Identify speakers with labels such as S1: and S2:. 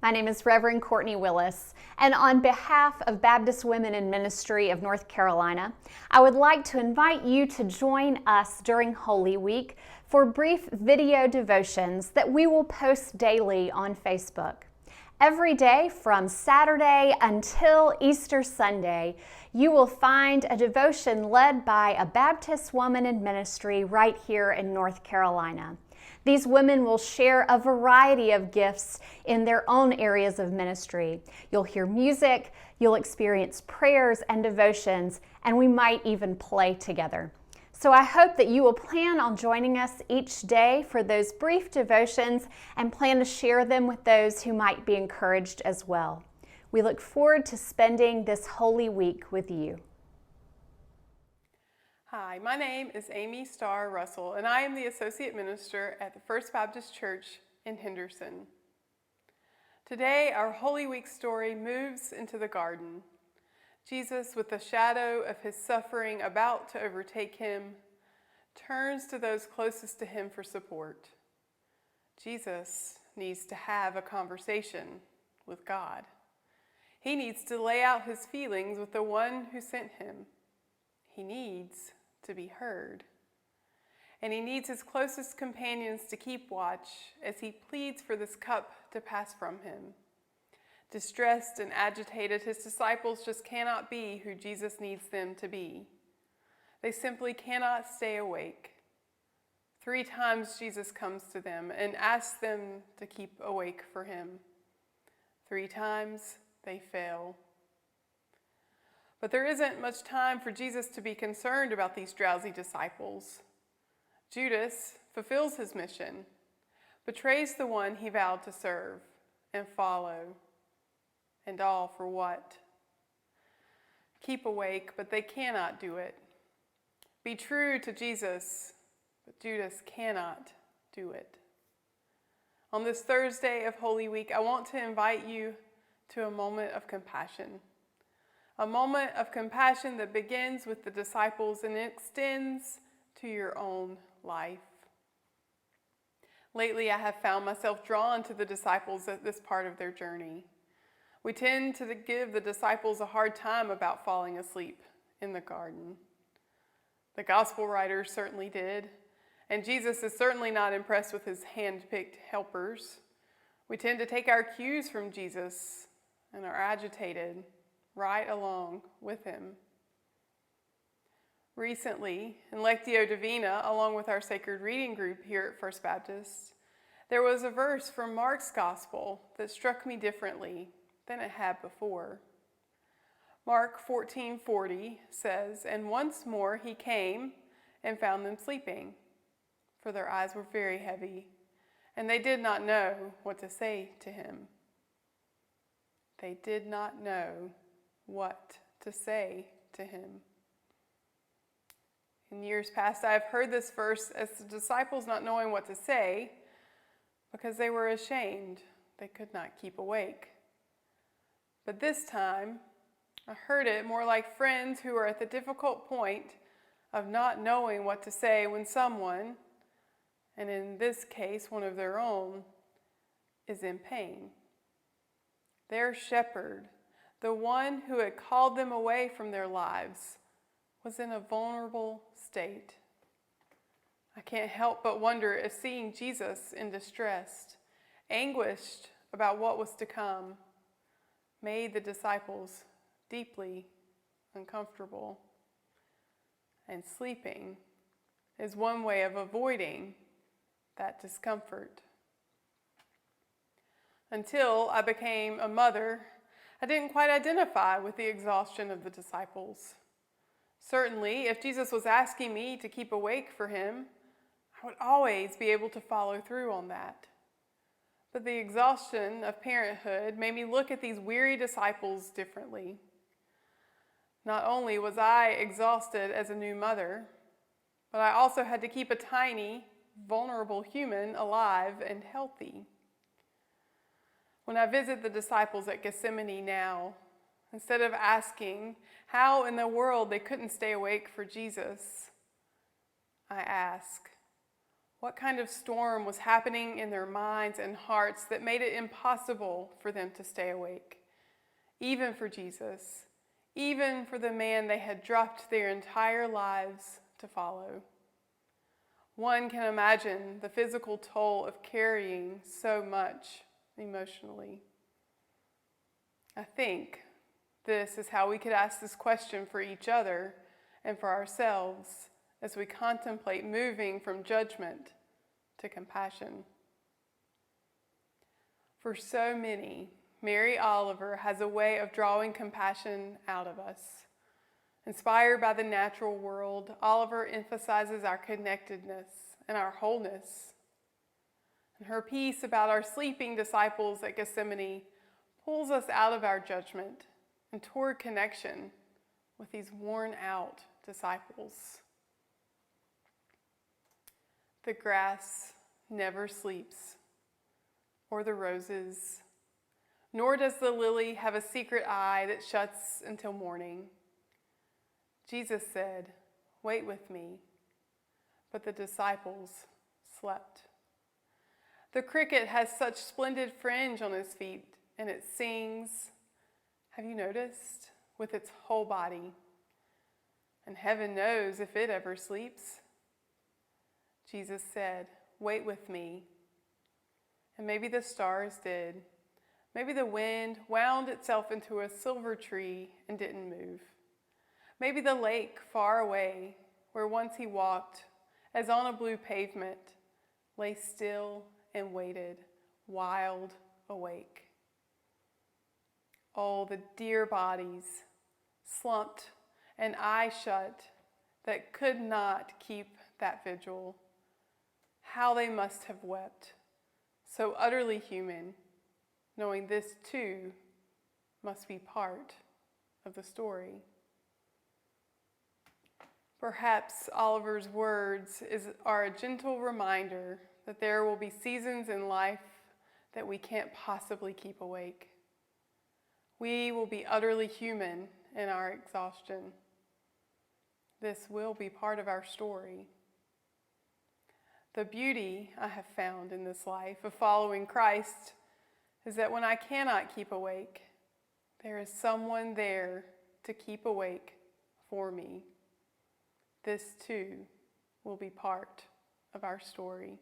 S1: My name is Reverend Courtney Willis, and on behalf of Baptist Women in Ministry of North Carolina, I would like to invite you to join us during Holy Week for brief video devotions that we will post daily on Facebook. Every day from Saturday until Easter Sunday, you will find a devotion led by a Baptist woman in ministry right here in North Carolina. These women will share a variety of gifts in their own areas of ministry. You'll hear music, you'll experience prayers and devotions, and we might even play together. So I hope that you will plan on joining us each day for those brief devotions and plan to share them with those who might be encouraged as well. We look forward to spending this Holy Week with you.
S2: Hi, my name is Amy Starr Russell, and I am the Associate Minister at the First Baptist Church in Henderson. Today, our Holy Week story moves into the garden. Jesus, with the shadow of his suffering about to overtake him, turns to those closest to him for support. Jesus needs to have a conversation with God. He needs to lay out his feelings with the one who sent him. He needs to be heard. And he needs his closest companions to keep watch as he pleads for this cup to pass from him. Distressed and agitated, his disciples just cannot be who Jesus needs them to be. They simply cannot stay awake. 3 times Jesus comes to them and asks them to keep awake for him. 3 times they fail. But there isn't much time for Jesus to be concerned about these drowsy disciples. Judas fulfills his mission, betrays the one he vowed to serve and follow. And all for what? Keep awake, but they cannot do it. Be true to Jesus, but Judas cannot do it. On this Thursday of Holy Week, I want to invite you to a moment of compassion. A moment of compassion that begins with the disciples and extends to your own life. Lately, I have found myself drawn to the disciples at this part of their journey. We tend to give the disciples a hard time about falling asleep in the garden. The gospel writers certainly did, and Jesus is certainly not impressed with his hand-picked helpers. We tend to take our cues from Jesus and are agitated right along with him. Recently, in Lectio Divina, along with our sacred reading group here at First Baptist, there was a verse from Mark's gospel that struck me differently than it had before. Mark 14:40 says, "And once more he came and found them sleeping, for their eyes were very heavy, and they did not know what to say to him." They did not know what to say to him. In years past, I have heard this verse as the disciples not knowing what to say because they were ashamed they could not keep awake. But this time, I heard it more like friends who are at the difficult point of not knowing what to say when someone, and in this case one of their own, is in pain. Their shepherd, the one who had called them away from their lives, was in a vulnerable state. I can't help but wonder if seeing Jesus in distress, anguished about what was to come, made the disciples deeply uncomfortable. And sleeping is one way of avoiding that discomfort. Until I became a mother, I didn't quite identify with the exhaustion of the disciples. Certainly, if Jesus was asking me to keep awake for him, I would always be able to follow through on that. But the exhaustion of parenthood made me look at these weary disciples differently. Not only was I exhausted as a new mother, but I also had to keep a tiny, vulnerable human alive and healthy. When I visit the disciples at Gethsemane now, instead of asking how in the world they couldn't stay awake for Jesus, I ask, What kind of storm was happening in their minds and hearts that made it impossible for them to stay awake, even for Jesus, even for the man they had dropped their entire lives to follow? One can imagine the physical toll of carrying so much emotionally. I think this is how we could ask this question for each other and for ourselves as we contemplate moving from judgment to compassion. For so many, Mary Oliver has a way of drawing compassion out of us. Inspired by the natural world, Oliver emphasizes our connectedness and our wholeness. And her piece about our sleeping disciples at Gethsemane pulls us out of our judgment and toward connection with these worn-out disciples. The grass never sleeps, or the roses, nor does the lily have a secret eye that shuts until morning. Jesus said, "Wait with me," but the disciples slept. The cricket has such splendid fringe on its feet, and it sings, have you noticed, with its whole body. And heaven knows if it ever sleeps. Jesus said, "Wait with me." And maybe the stars did. Maybe the wind wound itself into a silver tree and didn't move. Maybe the lake far away, where once he walked, as on a blue pavement, lay still and waited, wide awake. Oh, the dear bodies, slumped and eyes shut, that could not keep that vigil. How they must have wept, so utterly human, knowing this too must be part of the story. Perhaps Oliver's words are a gentle reminder that there will be seasons in life that we can't possibly keep awake. We will be utterly human in our exhaustion. This will be part of our story. The beauty I have found in this life of following Christ is that when I cannot keep awake, there is someone there to keep awake for me. This too will be part of our story.